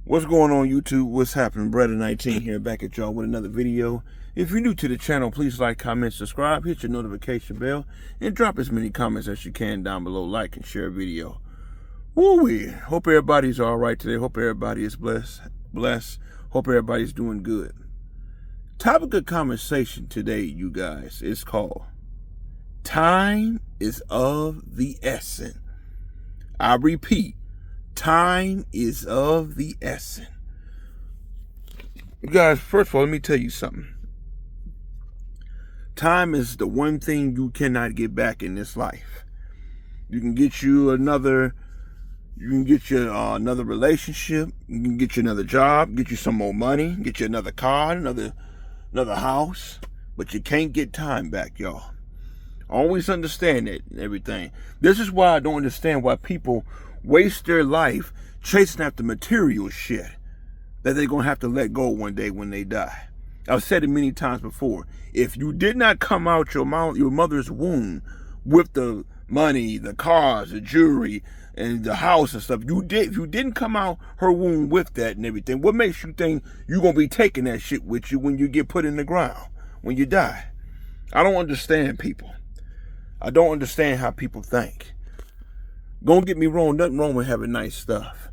What's going on, YouTube? What's happening? Brother19 here, back at y'all with another video. If you're new to the channel, please like, comment, subscribe, hit your notification bell, and drop as many comments as you can down below. Like and share video. Woo-wee. Hope everybody's all right today. Hope everybody is blessed. Hope everybody's doing good. Topic of conversation today, you guys, is called Time is of the Essence. I repeat, time is of the essence. You guys, first of all, let me tell you something. Time is the one thing you cannot get back in this life. You can get you another relationship, you can get you another job, get you some more money, get you another car, another house, but you can't get time back, y'all. Always understand that and everything. This is why I don't understand why people waste their life chasing after material shit that they're going to have to let go one day when they die. I've said it many times before. If you did not come out your mother's womb with the money, the cars, the jewelry, and the house and stuff, if you didn't come out her womb with that and everything, what makes you think you're going to be taking that shit with you when you get put in the ground, when you die? I don't understand people. I don't understand how people think. Don't get me wrong, nothing wrong with having nice stuff.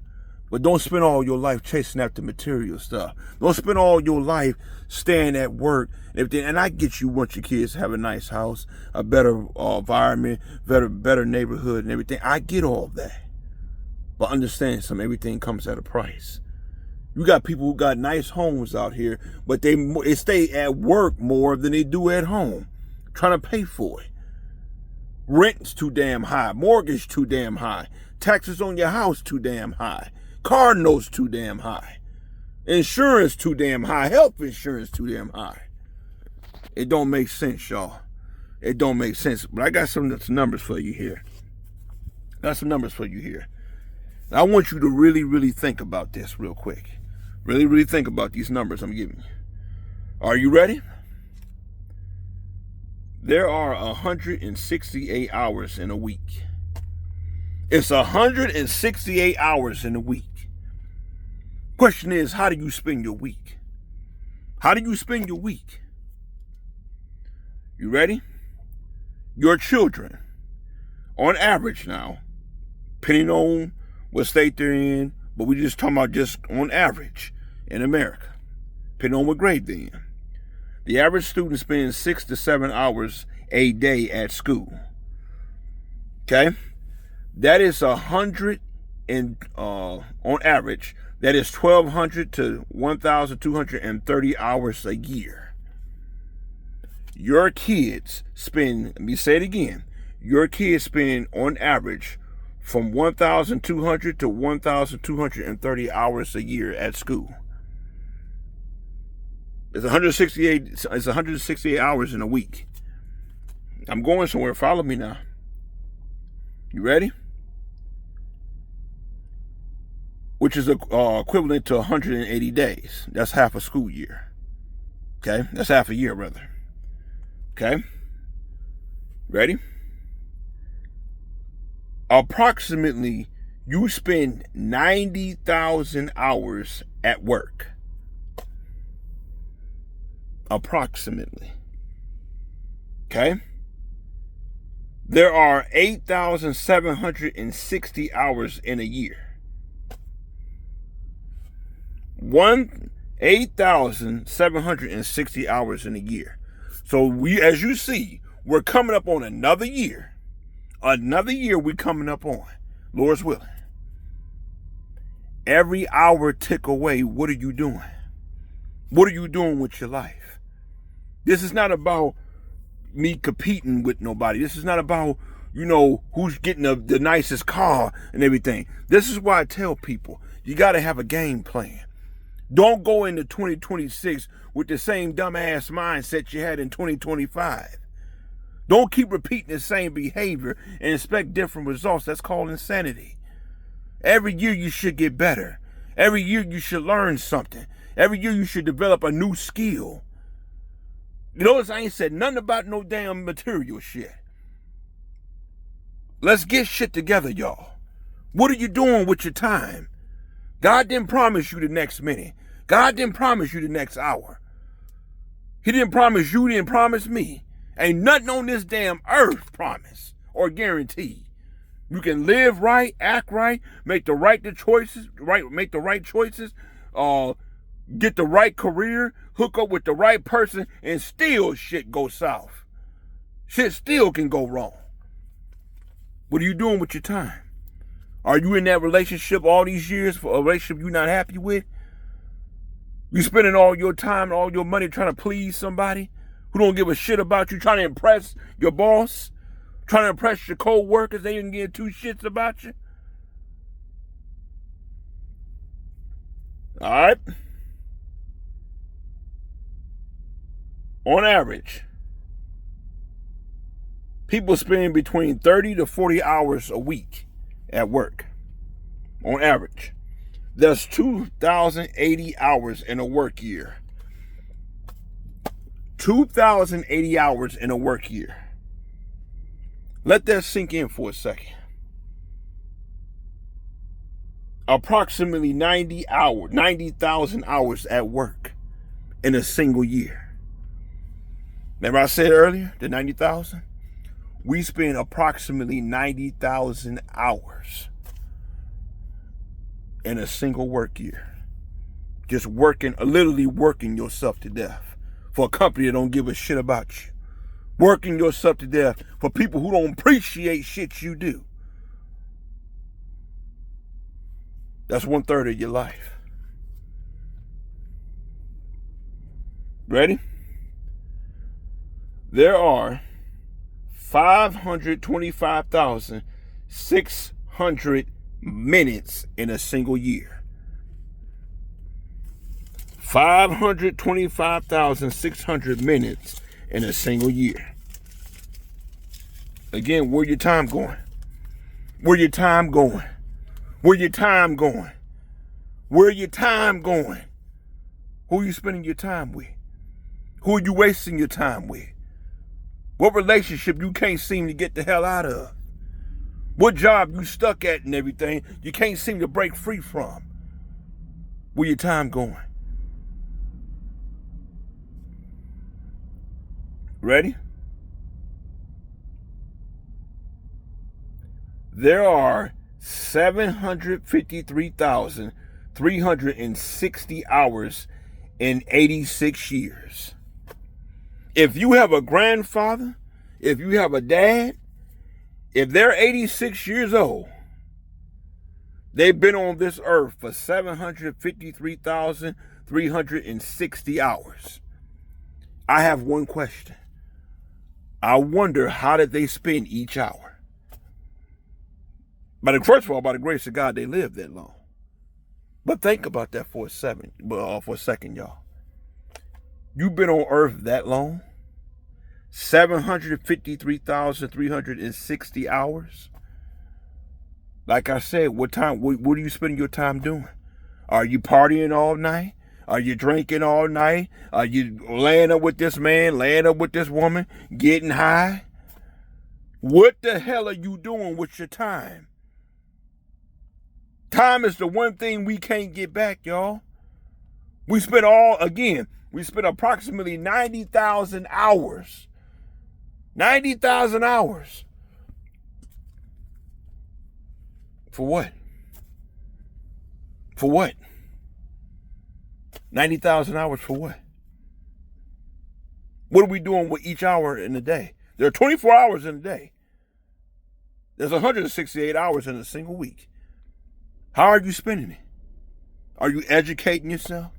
But don't spend all your life chasing after material stuff. Don't spend all your life staying at work and everything. And I get you want your kids to have a nice house, a better environment, better neighborhood and everything. I get all that. But understand something, everything comes at a price. You got people who got nice homes out here, but they stay at work more than they do at home, trying to pay for it. Rent's too damn high. Mortgage too damn high. Taxes on your house too damn high. Car notes too damn high. Insurance too damn high. Health insurance too damn high. It don't make sense, y'all. It don't make sense. But I got some numbers for you here. I want you to really, really think about this real quick. Really, really think about these numbers I'm giving you. Are you ready? There are 168 hours in a week. It's 168 hours in a week. Question is, how do you spend your week? How do you spend your week? You ready? Your children, on average now, depending on what state they're in, but we're just talking about just on average in America, depending on what grade they're in. The average student spends 6 to 7 hours a day at school. Okay? That is 100 on average. That is 1,200 to 1,230 hours a year. Your kids spend, let me say it again, your kids spend on average from 1,200 to 1,230 hours a year at school. It's 168 hours in a week. I'm going somewhere. Follow me now. You ready? Which is equivalent to 180 days. That's half a school year. Okay? That's half a year, rather. Okay? Ready? Approximately, you spend 90,000 hours at work. Approximately. Okay? There are 8,760 hours in a year. 8,760 hours in a year. So as you see, we're coming up on another year. Another year we're coming up on, Lord's willing. Every hour tick away, what are you doing? What are you doing with your life? This is not about me competing with nobody. This is not about, who's getting the nicest car and everything. This is why I tell people, you got to have a game plan. Don't go into 2026 with the same dumbass mindset you had in 2025. Don't keep repeating the same behavior and expect different results. That's called insanity. Every year you should get better. Every year you should learn something. Every year you should develop a new skill. You notice I ain't said nothing about no damn material shit. Let's get shit together, y'all. What are you doing with your time? God didn't promise you the next minute. God didn't promise you the next hour. He didn't promise you, didn't promise me. Ain't nothing on this damn earth promise or guarantee. You can live right, act right, make the right choices, get the right career, hook up with the right person, and still shit go south. Shit still can go wrong. What are you doing with your time? Are you in that relationship all these years for a relationship you're not happy with? You spending all your time and all your money trying to please somebody who don't give a shit about you, trying to impress your boss, trying to impress your co-workers, they didn't give two shits about you? All right? On average, people spend between 30 to 40 hours a week at work. On average. There's 2,080 hours in a work year. 2,080 hours in a work year. Let that sink in for a second. Approximately 90,000 hours at work in a single year. Remember I said earlier, the 90,000? We spend approximately 90,000 hours in a single work year. Just literally working yourself to death for a company that don't give a shit about you. Working yourself to death for people who don't appreciate shit you do. That's 1/3 of your life. Ready? There are 525,600 minutes in a single year. 525,600 minutes in a single year. Again, where your time going? Where your time going? Where your time going? Where your time going? Who are you spending your time with? Who are you wasting your time with? What relationship you can't seem to get the hell out of? What job you stuck at and everything you can't seem to break free from? Where your time going? Ready? There are 753,360 hours in 86 years. If you have a grandfather, if you have a dad, if they're 86 years old, they've been on this earth for 753,360 hours. I have one question. I wonder, how did they spend each hour? First of all, by the grace of God, they lived that long. But think about that for a second, y'all. You've been on earth that long? 753,360 hours? Like I said, what are you spending your time doing? Are you partying all night? Are you drinking all night? Are you laying up with this man, laying up with this woman, getting high? What the hell are you doing with your time? Time is the one thing we can't get back, y'all. We spent approximately 90,000 hours. 90,000 hours. For what? For what? 90,000 hours for what? What are we doing with each hour in the day? There are 24 hours in a day. There's 168 hours in a single week. How are you spending it? Are you educating yourself?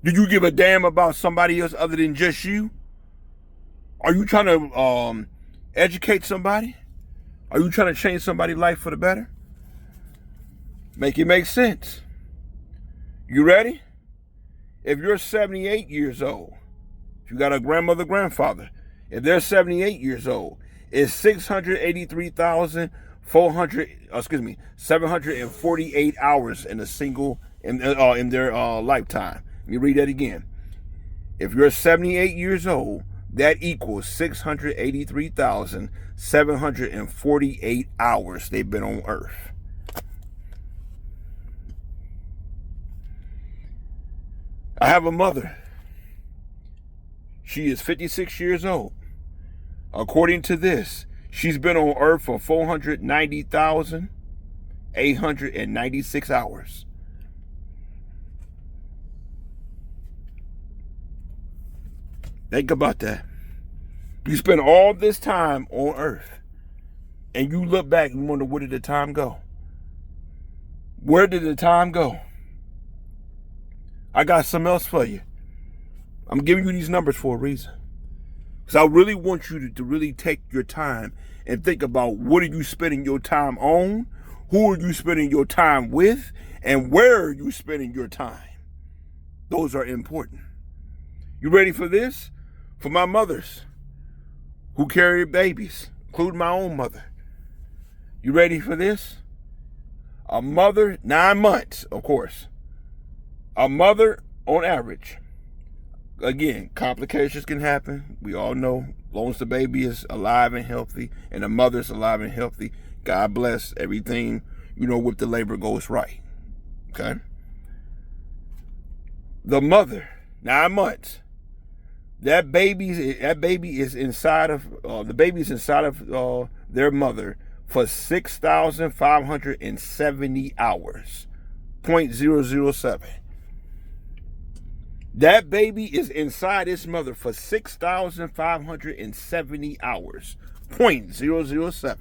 Do you give a damn about somebody else other than just you? Are you trying to educate somebody? Are you trying to change somebody's life for the better? Make it make sense. You ready? If you're 78 years old, if you got a grandmother, grandfather, if they're 78 years old, it's 748 hours in their lifetime. Let me read that again. If you're 78 years old, that equals 683,748 hours they've been on Earth. I have a mother. She is 56 years old. According to this, she's been on Earth for 490,896 hours. Think about that. You spend all this time on Earth, and you look back and wonder, where did the time go? Where did the time go? I got something else for you. I'm giving you these numbers for a reason. Because I really want you to really take your time and think about, what are you spending your time on? Who are you spending your time with? And where are you spending your time? Those are important. You ready for this? For my mothers who carry babies, including my own mother. You ready for this? A mother, 9 months, of course. A mother, on average, again, complications can happen. We all know, as long as the baby is alive and healthy, and the mother's alive and healthy, God bless, everything, with the labor goes right. Okay? The mother, 9 months. That baby is inside of the baby's inside of their mother for 6,570 hours. 0.007. That baby is inside its mother for 6,570 hours. 0.007.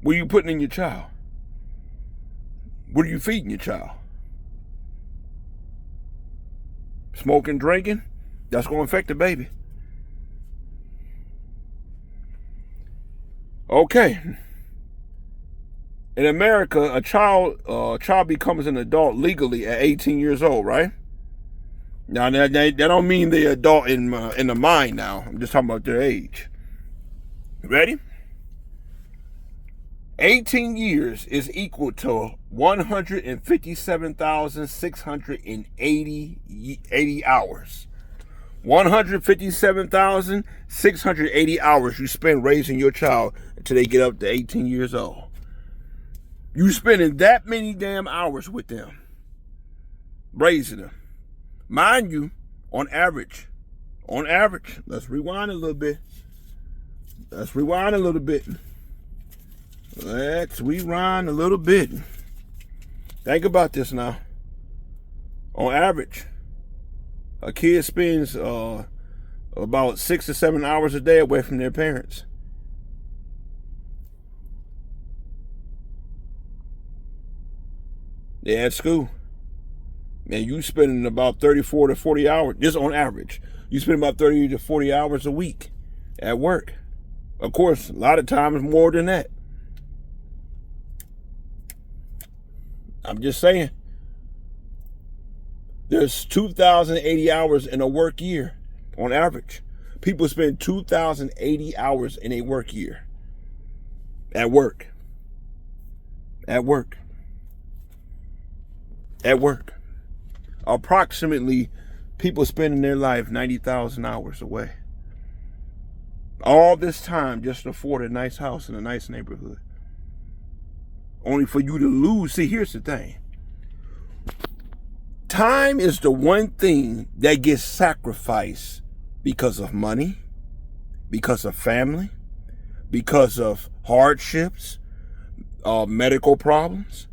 What are you putting in your child? What are you feeding your child? Smoking, drinking, that's going to affect the baby. Okay. In America, a child becomes an adult legally at 18 years old, right? Now, that don't mean they're adult in the mind now. I'm just talking about their age. Ready? 18 years is equal to 157,680 hours. 157,680 hours you spend raising your child until they get up to 18 years old. You spending that many damn hours with them, raising them. Mind you, on average, let's rewind a little bit. Let's rewind a little bit. Think about this now. On average, a kid spends about 6 to 7 hours a day away from their parents. They're at school. Man, you spending about 34 to 40 hours, just on average. You spend about 30 to 40 hours a week at work. Of course, a lot of times more than that. I'm just saying. There's 2,080 hours in a work year on average. People spend 2,080 hours in a work year. At work. Approximately, people spending their life 90,000 hours away. All this time just to afford a nice house in a nice neighborhood. Only for you to lose. See, here's the thing. Time is the one thing that gets sacrificed because of money, because of family, because of hardships, medical problems.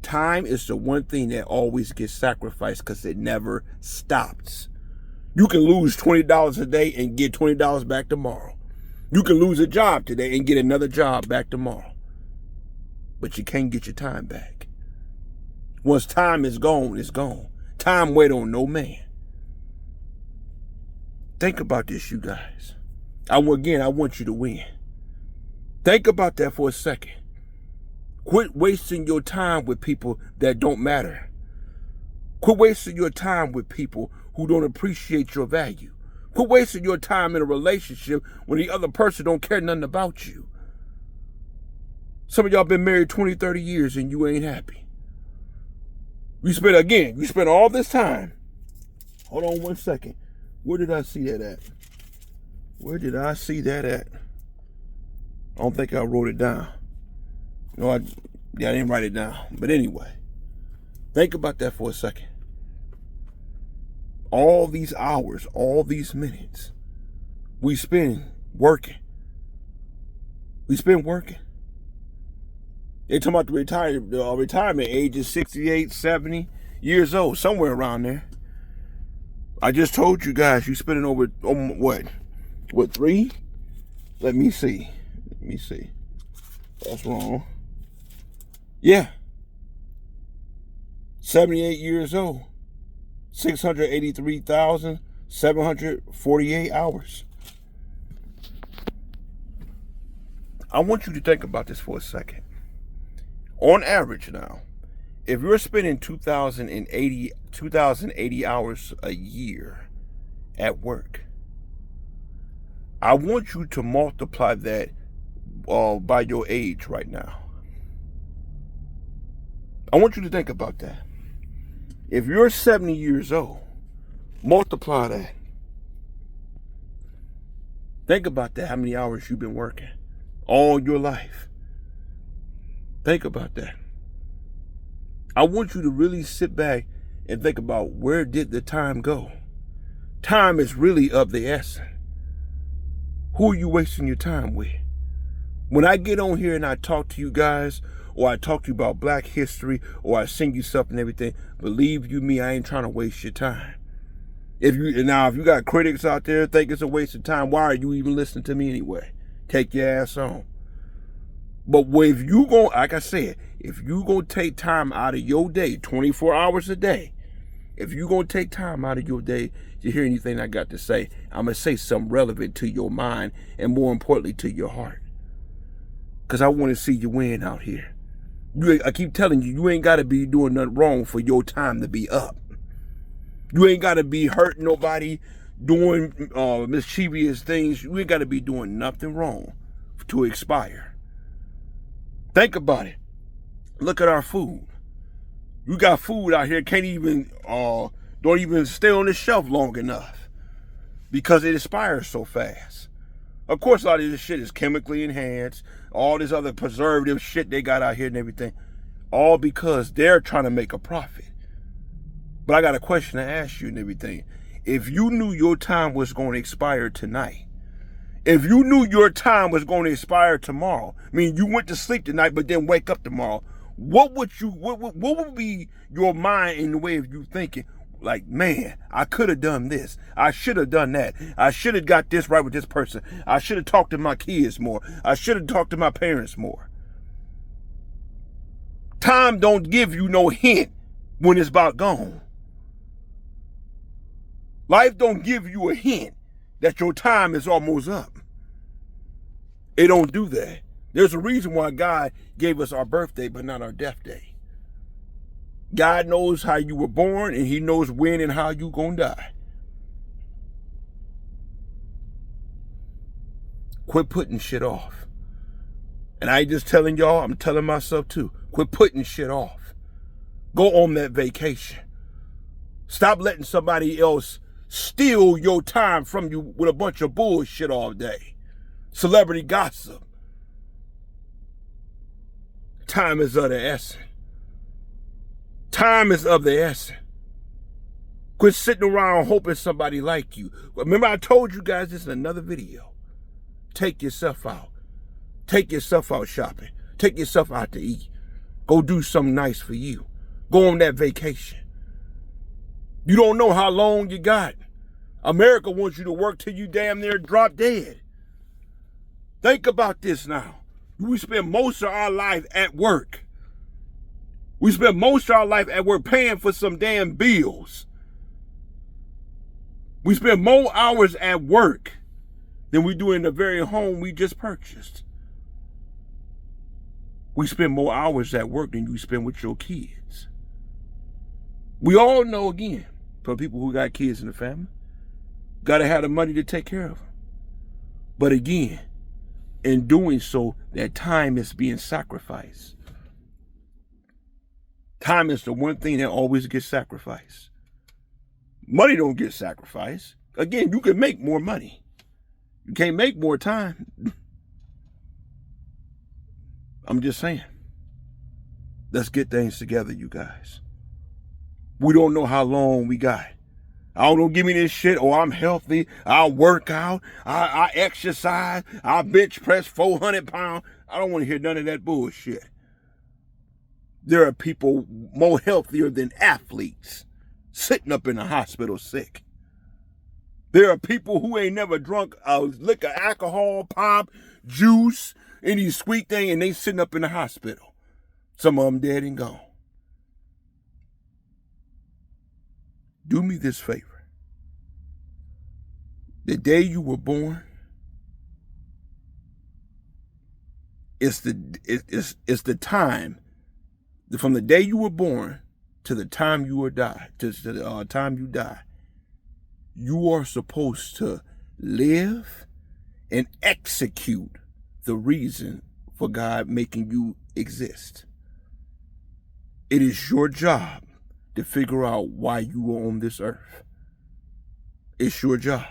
Time is the one thing that always gets sacrificed because it never stops. You can lose $20 a day and get $20 back tomorrow. You can lose a job today and get another job back tomorrow. But you can't get your time back. Once time is gone, it's gone. Time wait on no man. Think about this, you guys. I want you to win. Think about that for a second. Quit wasting your time with people that don't matter. Quit wasting your time with people who don't appreciate your value. Quit wasting your time in a relationship when the other person don't care nothing about you. Some of y'all been married 20, 30 years and you ain't happy. You spent all this time. Hold on one second. Where did I see that at? I don't think I wrote it down. No, I didn't write it down. But anyway, Think about that for a second. All these hours, all these minutes, we spend working. We spend working. They talking about the retirement age is 68, 70 years old, somewhere around there. I just told you guys you spending over what 3? Let me see. That's wrong. Yeah. 78 years old. 683,748 hours. I want you to think about this for a second. On average now, if you're spending 2,080 hours a year at work, I want you to multiply that by your age right now. I want you to think about that. If you're 70 years old, multiply that. Think about that, how many hours you've been working all your life. Think about that. I want you to really sit back and think about, where did the time go? Time is really of the essence. Who are you wasting your time with? When I get on here and I talk to you guys, or I talk to you about Black history, or I sing you stuff and everything, believe you me, I ain't trying to waste your time. If you got critics out there think it's a waste of time, why are you even listening to me anyway? Take your ass on. But if you go, like I said, if you gonna take time out of your day, 24 hours a day, if you gonna take time out of your day to hear anything I got to say, I'm gonna say something relevant to your mind and more importantly to your heart. Because I want to see you win out here. I keep telling you, you ain't got to be doing nothing wrong for your time to be up. You ain't got to be hurting nobody, doing mischievous things. You ain't got to be doing nothing wrong to expire. Think about it. Look at our food. You got food out here, don't even stay on the shelf long enough because it expires so fast. Of course, a lot of this shit is chemically enhanced. All this other preservative shit they got out here and everything. All because they're trying to make a profit. But I got a question to ask you and everything. If you knew your time was going to expire tonight, if you knew your time was going to expire tomorrow, I mean, you went to sleep tonight but then wake up tomorrow, what would be your mind in the way of you thinking? Like, man, I could have done this. I should have done that. I should have got this right with this person. I should have talked to my kids more. I should have talked to my parents more. Time don't give you no hint when it's about gone. Life don't give you a hint that your time is almost up. It don't do that. There's a reason why God gave us our birthday but not our death day. God knows how you were born and he knows when and how you gonna die. Quit putting shit off. And I ain't just telling y'all, I'm telling myself too. Quit putting shit off. Go on that vacation. Stop letting somebody else steal your time from you with a bunch of bullshit all day. Celebrity gossip. Time is of the essence. Time is of the essence. Quit sitting around hoping somebody like you. Remember, I told you guys this in another video. Take yourself out. Take yourself out shopping. Take yourself out to eat. Go do something nice for you. Go on that vacation. You don't know how long you got. America wants you to work till you damn near drop dead. Think about this now. We spend most of our life at work. We spend most of our life at work paying for some damn bills. We spend more hours at work than we do in the very home we just purchased. We spend more hours at work than you spend with your kids. We all know, again, for people who got kids in the family, got to have the money to take care of them. But again, in doing so, that time is being sacrificed. Time is the one thing that always gets sacrificed. Money don't get sacrificed. Again, you can make more money. You can't make more time. I'm just saying. Let's get things together, you guys. We don't know how long we got. I don't give me this shit. Oh, I'm healthy. I'll work out. I exercise. I'll bench press 400 pounds. I don't want to hear none of that bullshit. There are people more healthier than athletes sitting up in the hospital sick. There are people who ain't never drunk liquor, alcohol, pop, juice, any sweet thing, and they sitting up in the hospital. Some of them dead and gone. Do me this favor. The day you were born, it's the time from the day you were born to the time you will die, to the time you die. You are supposed to live and execute the reason for God making you exist. It is your job to figure out why you are on this earth. It's your job.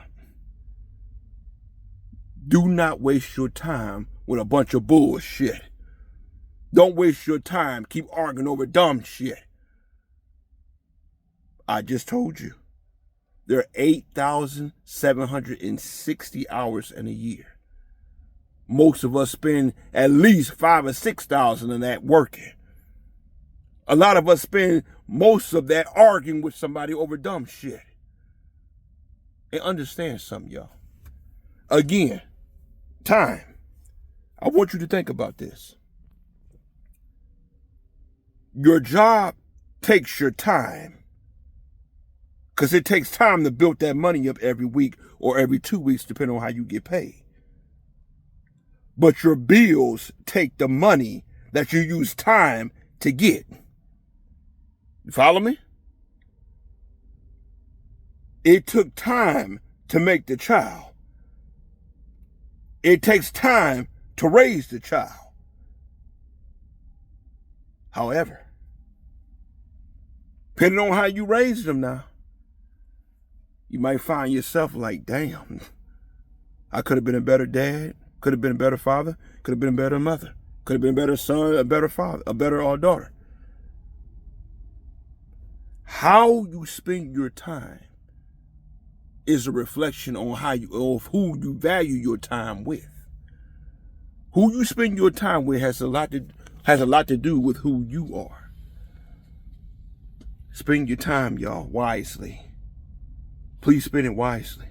Do not waste your time with a bunch of bullshit. Don't waste your time. Keep arguing over dumb shit. I just told you. There are 8,760 hours in a year. Most of us spend at least 5,000 or 6,000 of that working. A lot of us spend most of that arguing with somebody over dumb shit. And understand something, y'all. Again, time. I want you to think about this. Your job takes your time. Because it takes time to build that money up every week or every 2 weeks, depending on how you get paid. But your bills take the money that you use time to get. You follow me? It took time to make the child. It takes time to raise the child. However, depending on how you raise them now, you might find yourself like, damn, I could have been a better dad, could have been a better father, could have been a better mother, could have been a better son, a better father, a better daughter. How you spend your time is a reflection on of who you value your time with. Who you spend your time with has a lot to do with who you are. Spend your time, y'all, wisely. Please spend it wisely.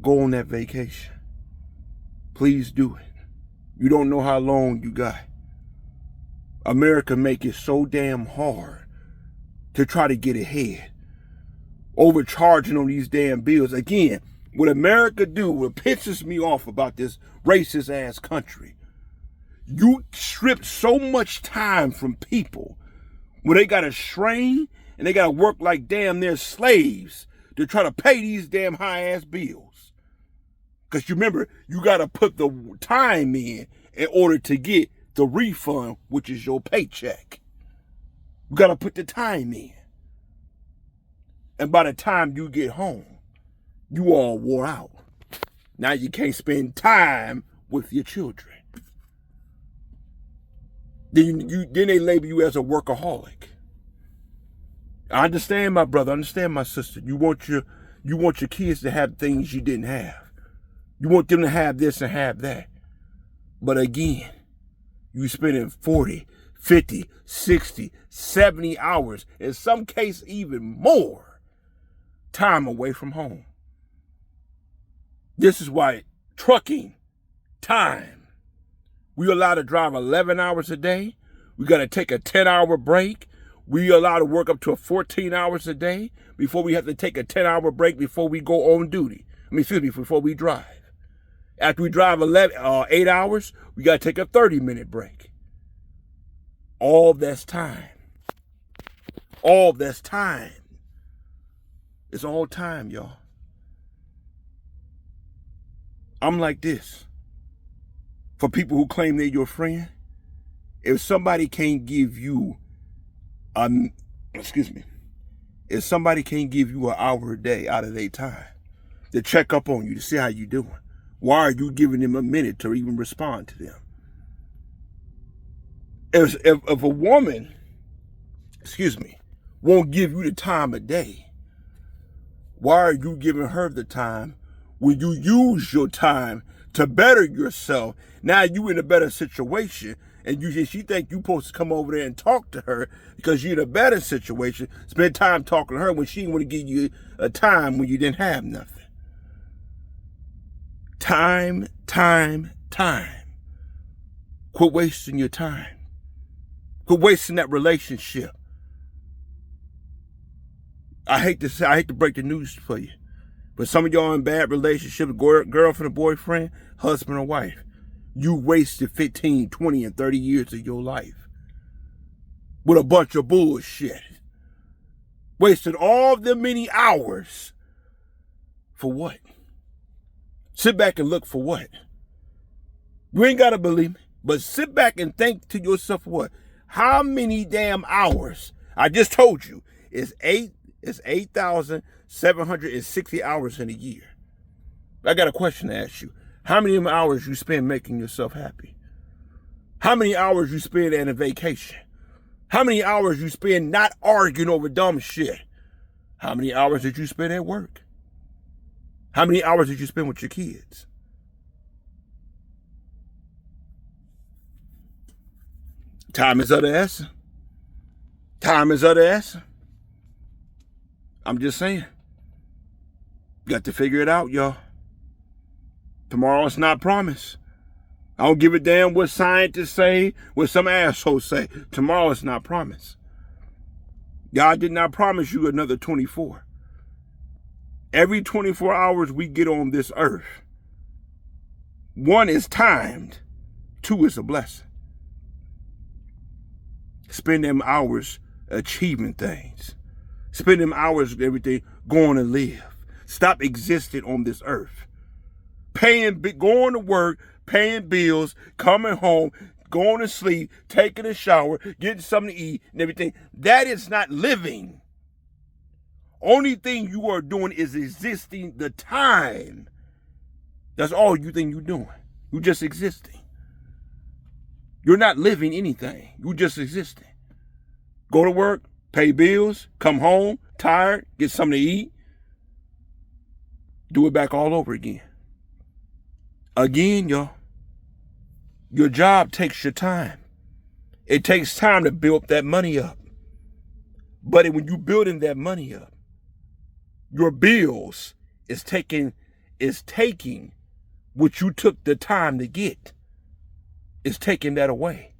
Go on that vacation. Please do it. You don't know how long you got. America make it so damn hard to try to get ahead. Overcharging on these damn bills. Again, what America do, what pisses me off about this racist ass country, you strip so much time from people where they gotta strain and they gotta work like damn near slaves to try to pay these damn high ass bills. Because you remember, you got to put the time in order to get the refund, which is your paycheck. You got to put the time in. And by the time you get home, you all wore out. Now you can't spend time with your children. Then they label you as a workaholic. I understand, my brother. I understand, my sister. You want your kids to have things you didn't have. You want them to have this and have that. But again, you spending 40, 50, 60, 70 hours, in some case even more, time away from home. This is why trucking, time. We allowed to drive 11 hours a day. We got to take a 10-hour break. We allowed to work up to 14 hours a day before we have to take a 10-hour break before we go on duty. Before we drive. After we drive 8 hours, we got to take a 30-minute break. All that's time. All that's time. It's all time, y'all. I'm like this. For people who claim they're your friend, if somebody can't give you if somebody can't give you an hour a day out of their time to check up on you, to see how you doing, why are you giving them a minute to even respond to them? If a woman, won't give you the time of day. Why are you giving her the time when you use your time to better yourself? Now you in a better situation, and she think you supposed to come over there and talk to her because you're in a better situation. Spend time talking to her when she didn't want to give you a time when you didn't have nothing. Time. Quit wasting your time. Quit wasting that relationship. I hate to break the news for you, but some of y'all in bad relationships, girlfriend or boyfriend, husband or wife, you wasted 15, 20, and 30 years of your life with a bunch of bullshit. Wasted all the many hours for what? Sit back and look for what? You ain't got to believe me, but sit back and think to yourself what? How many damn hours? I just told you, it's 8,760 hours in a year. I got a question to ask you. How many of them hours you spend making yourself happy? How many hours you spend at a vacation? How many hours you spend not arguing over dumb shit? How many hours did you spend at work? How many hours did you spend with your kids? Time is of the essence. Time is of the essence. I'm just saying. Got to figure it out, y'all. Tomorrow is not promised. I don't give a damn what scientists say, what some assholes say. Tomorrow is not promised. God did not promise you another 24. Every 24 hours we get on this earth, 1 is timed, 2 is a blessing. Spend them hours achieving things. Spend them hours with everything, going to live. Stop existing on this earth. Going to work, paying bills, coming home, going to sleep, taking a shower, getting something to eat and everything. That is not living. Only thing you are doing is existing the time. That's all you think you're doing. You're just existing. You're not living anything. You're just existing. Go to work, pay bills, come home, tired, get something to eat. Do it back all over again. Again, y'all. Your job takes your time. It takes time to build that money up. But when you're building that money up, your bills is taking what you took the time to get. It's taking that away.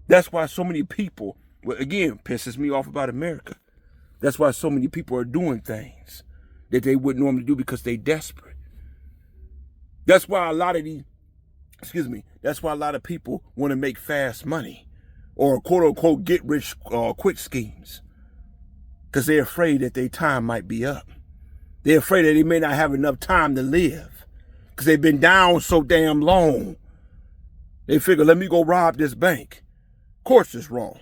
That's why so many people, again, pisses me off about America. That's why so many people are doing things that they wouldn't normally do because they're desperate. That's why a lot of people want to make fast money or quote unquote get rich quick schemes because they're afraid that their time might be up. They're afraid that they may not have enough time to live because they've been down so damn long. They figure, let me go rob this bank. Of course it's wrong.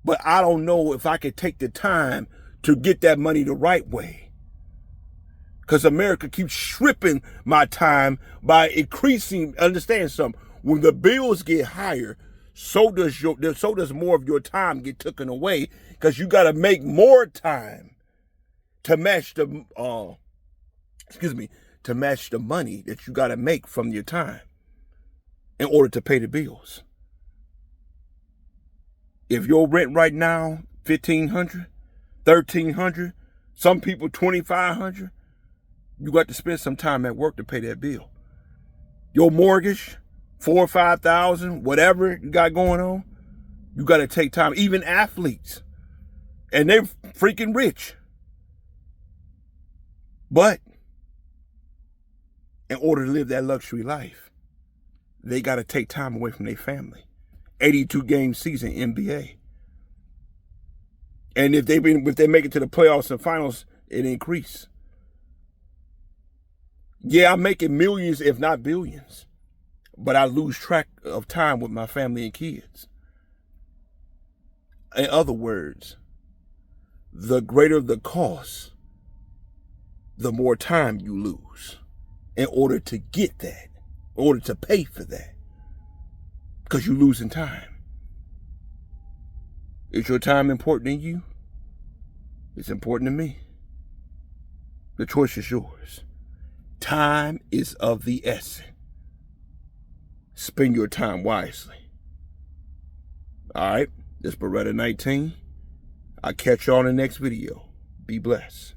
But I don't know if I could take the time to get that money the right way. Because America keeps stripping my time by increasing. Understand something. When the bills get higher, so does more of your time get taken away. Because you got to make more time to match the money that you got to make from your time in order to pay the bills. If your rent right now $1,500, $1,300, some people $2,500. You got to spend some time at work to pay that bill. Your mortgage, $4,000 or $5,000, whatever you got going on, you got to take time. Even athletes, and they're freaking rich. But in order to live that luxury life, they got to take time away from their family. 82-game season NBA. And if they make it to the playoffs and finals, it increase. Yeah, I'm making millions, if not billions, but I lose track of time with my family and kids. In other words, the greater the cost, the more time you lose in order to get that, in order to pay for that, because you're losing time. Is your time important to you? It's important to me. The choice is yours. Time is of the essence. Spend your time wisely. All right, this is Beretta 19. I'll catch you on the next video. Be blessed.